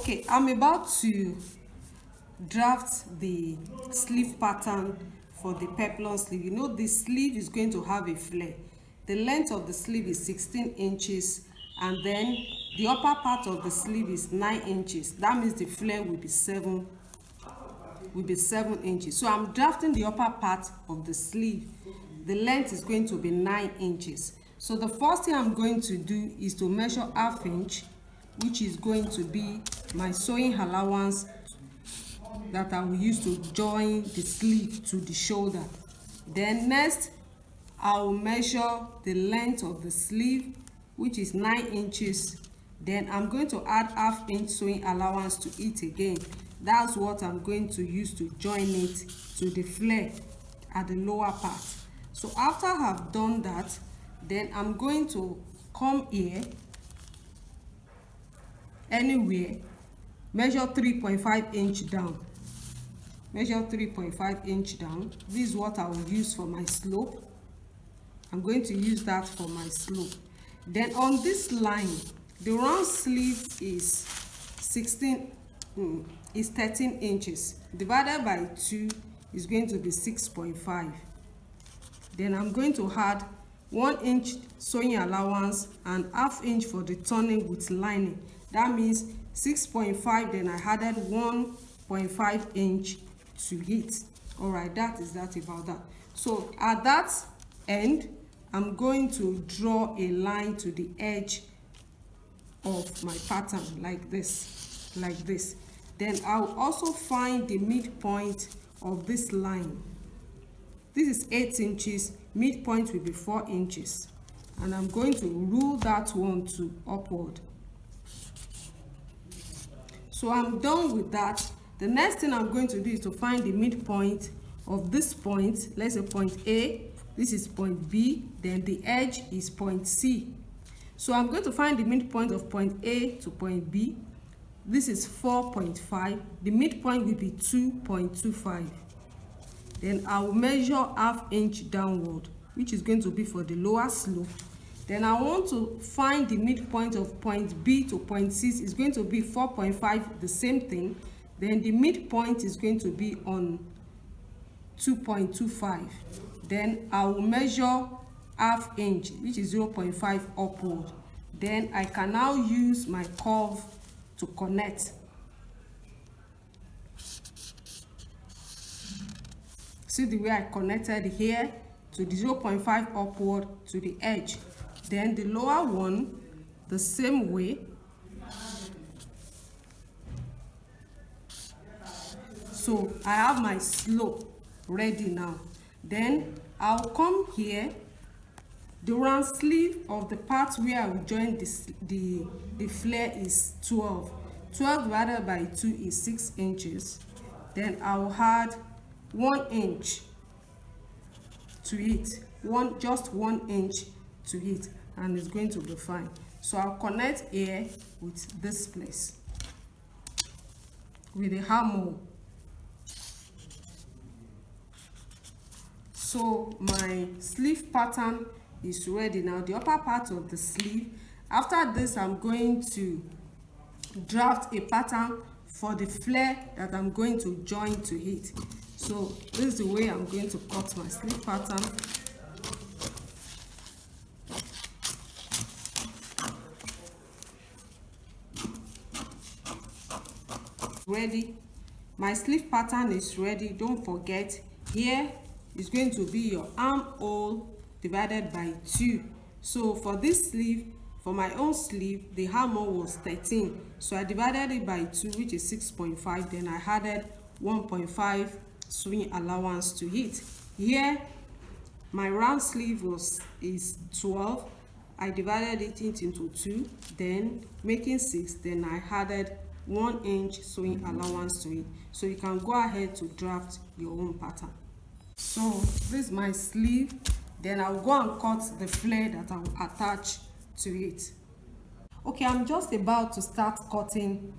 Okay, I'm about to draft the sleeve pattern for the peplum sleeve. You know, the sleeve is going to have a flare. The length of the sleeve is 16 inches, and then the upper part of the sleeve is 9 inches. That means the flare will be 7 inches. So I'm drafting the upper part of the sleeve. The length is going to be 9 inches. So the first thing I'm going to do is to measure ½ inch, which is going to be my sewing allowance that I will use to join the sleeve to the shoulder. Then next, I will measure the length of the sleeve, which is 9 inches. Then I'm going to add ½ inch sewing allowance to it again. That's what I'm going to use to join it to the flare at the lower part. So after I have done that, then I'm going to come here, anywhere, measure 3.5 inch down. Measure 3.5 inch down. This is what I will use for my slope. I'm going to use that for my slope. Then on this line, the round sleeve is 13 inches. Divided by 2 is going to be 6.5. Then I'm going to add 1 inch sewing allowance and ½ inch for the turning with lining. That means 6.5, then I added 1.5 inch to it. All right, that is that about that. So at that end, I'm going to draw a line to the edge of my pattern like this, Then I'll also find the midpoint of this line. This is 8 inches, midpoint will be 4 inches. And I'm going to rule that one to upward. So I'm done with that. The next thing I'm going to do is to find the midpoint of this point. Let's say point A, this is point B, then the edge is point C. So I'm going to find the midpoint of point A to point B. This is 4.5. The midpoint will be 2.25. Then I will measure ½ inch downward, which is going to be for the lower slope. Then I want to find the midpoint of point B to point C. Is going to be 4.5, the same thing. Then the midpoint is going to be on 2.25. Then I will measure ½ inch, which is 0.5 upward. Then I can now use my curve to connect. See the way I connected here to the 0.5 upward to the edge. Then the lower one, the same way. So I have my slope ready now. Then I'll come here. The round sleeve of the part where I will join the flare is 12. 12 divided by 2 is 6 inches. Then I'll add 1 inch to it. Just 1 inch to it, and it's going to be fine. So I'll connect here with this place with a hammer. So my sleeve pattern is ready now, the upper part of the sleeve. After this, I'm going to draft a pattern for the flare that I'm going to join to it. So this is the way I'm going to cut my sleeve pattern. Ready, my sleeve pattern is ready. Don't forget, here is going to be your armhole divided by 2. So for this sleeve, for my own sleeve, the armhole was 13, so I divided it by 2, which is 6.5. Then I added 1.5 sewing allowance to it. Here my round sleeve is 12. I divided it into 2, then making 6. Then I added 1 inch sewing allowance to it. So you can go ahead to draft your own pattern. So this is my sleeve. Then I'll go and cut the flare that I will attach to it. Okay, I'm just about to start cutting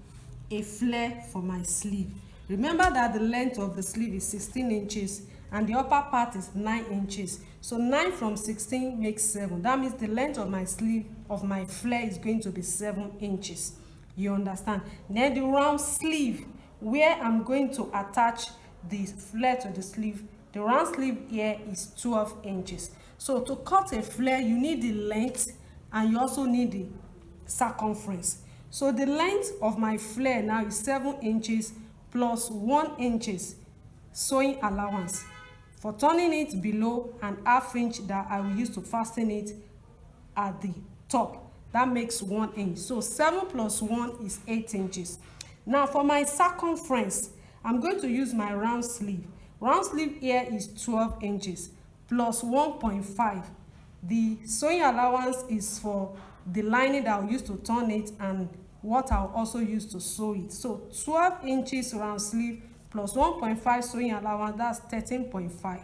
a flare for my sleeve. Remember that the length of the sleeve is 16 inches and the upper part is 9 inches. So 9 from 16 makes 7. That means the length of my sleeve, of my flare, is going to be 7 inches. You understand? Then the round sleeve, where I'm going to attach the flare to the sleeve, the round sleeve here is 12 inches. So to cut a flare, you need the length and you also need the circumference. So the length of my flare now is 7 inches plus 1 inches sewing allowance for turning it below and ½ inch that I will use to fasten it at the top. That makes 1 inch. So 7 plus 1 is 8 inches. Now for my circumference, I'm going to use my round sleeve. Round sleeve here is 12 inches plus 1.5. The sewing allowance is for the lining that I'll use to turn it and what I'll also use to sew it. So 12 inches round sleeve plus 1.5 sewing allowance, that's 13.5.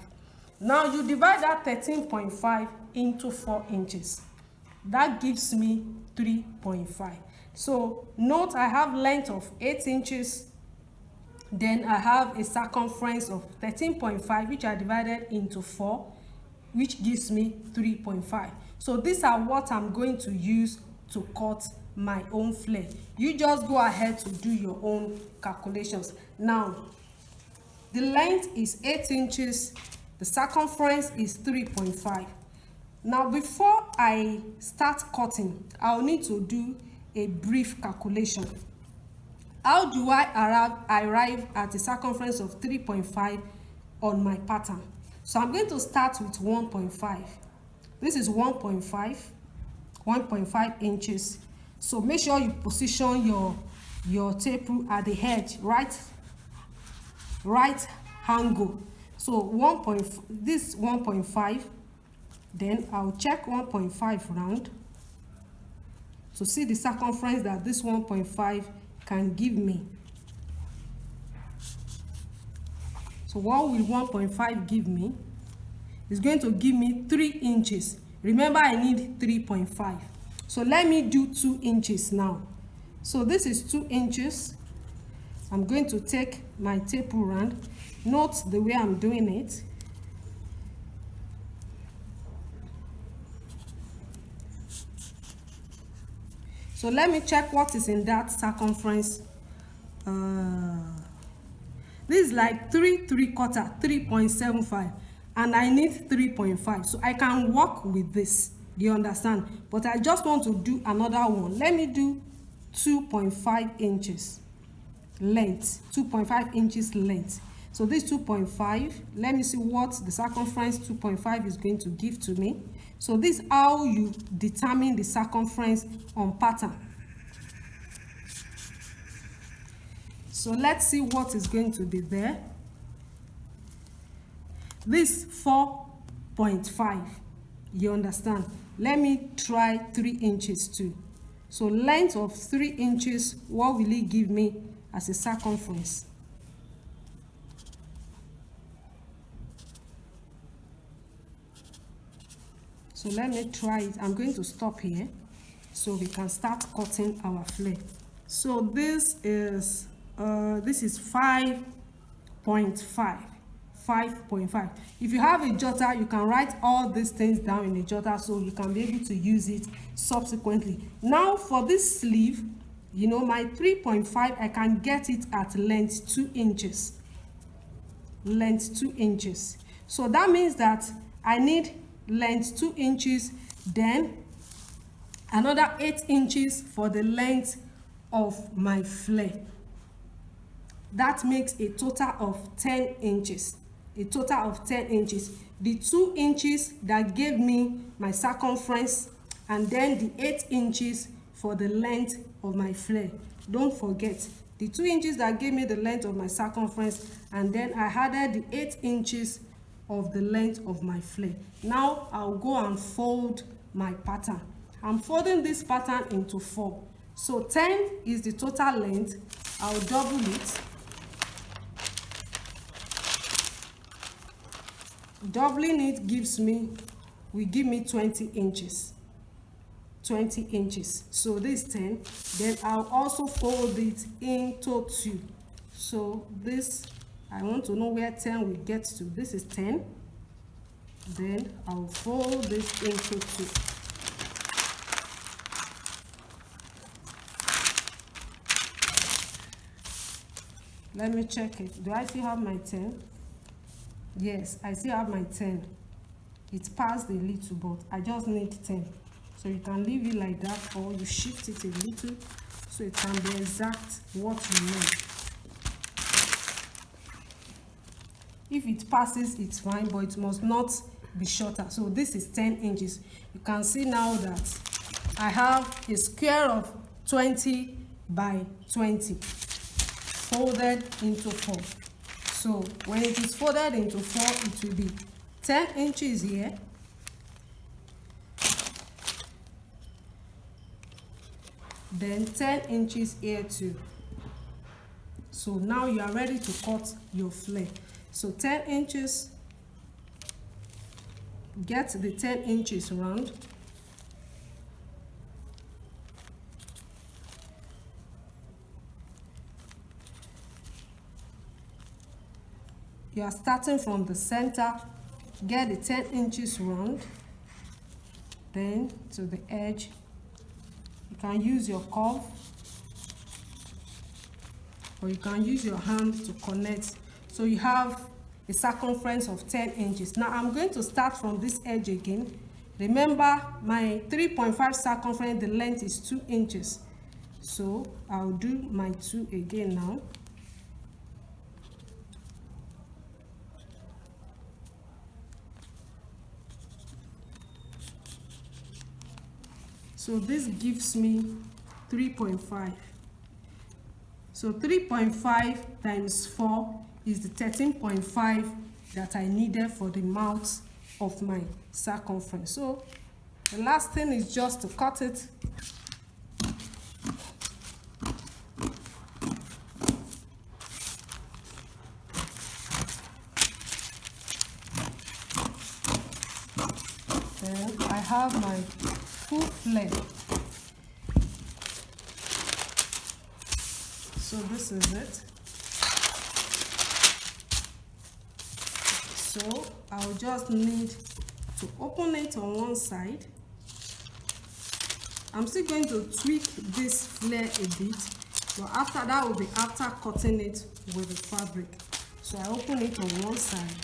Now you divide that 13.5 into 4 inches. That gives me 3.5. So note I have length of 8 inches, then I have a circumference of 13.5, which I divided into 4, which gives me 3.5. So these are what I'm going to use to cut my own flare. You just go ahead to do your own calculations. Now the length is 8 inches, the circumference is 3.5. Now before I start cutting, I'll need to do a brief calculation. How do I arrive at a circumference of 3.5 on my pattern? So I'm going to start with 1.5. This is 1.5 inches. So make sure you position your tape rule at the edge, right angle. So this 1.5, then I'll check 1.5 round to see the circumference that this 1.5 can give me. So what will 1.5 give me? It's going to give me 3 inches. Remember, I need 3.5. So let me do 2 inches now. So this is 2 inches. I'm going to take my tape rule round. Note the way I'm doing it. So let me check what is in that circumference. This is like 3.75, and I need 3.5. So I can work with this. Do you understand? But I just want to do another one. Let me do 2.5 inches length. 2.5 inches length. So this 2.5, let me see what the circumference 2.5 is going to give to me. So this is how you determine the circumference on pattern. So let's see what is going to be there. This 4.5, you understand? Let me try 3 inches too. So length of 3 inches, what will it give me as a circumference? So let me try it. I'm going to stop here so we can start cutting our flare. So this is 5.5. 5.5. If you have a jotter, you can write all these things down in a jotter so you can be able to use it subsequently. Now for this sleeve, you know, my 3.5, I can get it at length 2 inches. Length 2 inches. So that means that I need length 2 inches, then another 8 inches for the length of my flare. That makes a total of 10 inches. A total of 10 inches. The 2 inches that gave me my circumference, and then the 8 inches for the length of my flare. Don't forget, the 2 inches that gave me the length of my circumference, and then I added the 8 inches of the length of my flare. Now I'll go and fold my pattern. I'm folding this pattern into 4. So 10 is the total length. I'll double it. Doubling it will give me 20 inches. 20 inches. So this 10. Then I'll also fold it into 2. So this, I want to know where 10 will get to. This is 10. Then I'll fold this into 2. Let me check it. Do I still have my 10? Yes, I still have my 10. It passed a little, but I just need 10. So you can leave it like that, or you shift it a little so it can be exact what you need. If it passes, it's fine, but it must not be shorter. So this is 10 inches. You can see now that I have a square of 20 by 20 folded into 4. So when it is folded into 4, it will be 10 inches here, then 10 inches here too. So now you are ready to cut your flare. So 10 inches, get the 10 inches round. You are starting from the center, get the 10 inches round, then to the edge. You can use your curve, or you can use your hand to connect. So you have a circumference of 10 inches. Now I'm going to start from this edge again. Remember, my 3.5 circumference, the length is 2 inches. So I'll do my 2 again now. So this gives me 3.5. So 3.5 times 4 is the 13.5 that I needed for the mouth of my circumference. So the last thing is just to cut it. Then I have my full flare. So this is it. So I'll just need to open it on one side. I'm still going to tweak this flare a bit, but after that will be after cutting it with the fabric. So I open it on one side.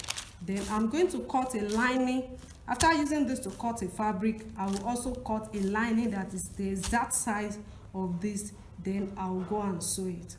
Then I'm going to cut a lining. After using this to cut a fabric, I will also cut a lining that is the exact size of this. Then I'll go and sew it.